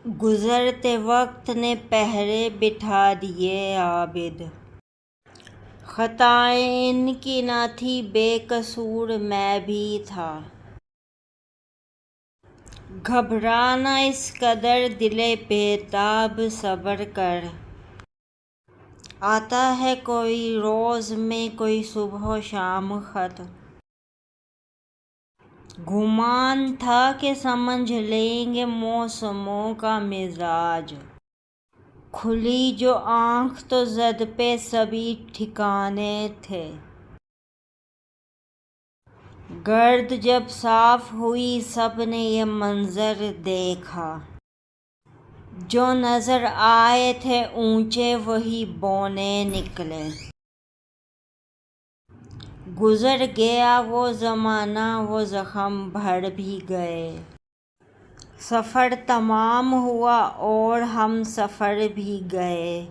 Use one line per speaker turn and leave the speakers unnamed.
گزرتے وقت نے پہرے بٹھا دیے عابد، خطائیں ان کی نہ تھی بے قصور میں بھی تھا، گھبرانا اس قدر دل بےتاب صبر کر، آتا ہے کوئی روز میں کوئی صبح و شام خط، گمان تھا کہ سمجھ لیں گے موسموں کا مزاج، کھلی جو آنکھ تو زد پہ سبھی ٹھکانے تھے، گرد جب صاف ہوئی سب نے یہ منظر دیکھا، جو نظر آئے تھے اونچے وہی بونے نکلے، گزر گیا وہ زمانہ وہ زخم بھر بھی گئے، سفر تمام ہوا اور ہم سفر بھی گئے،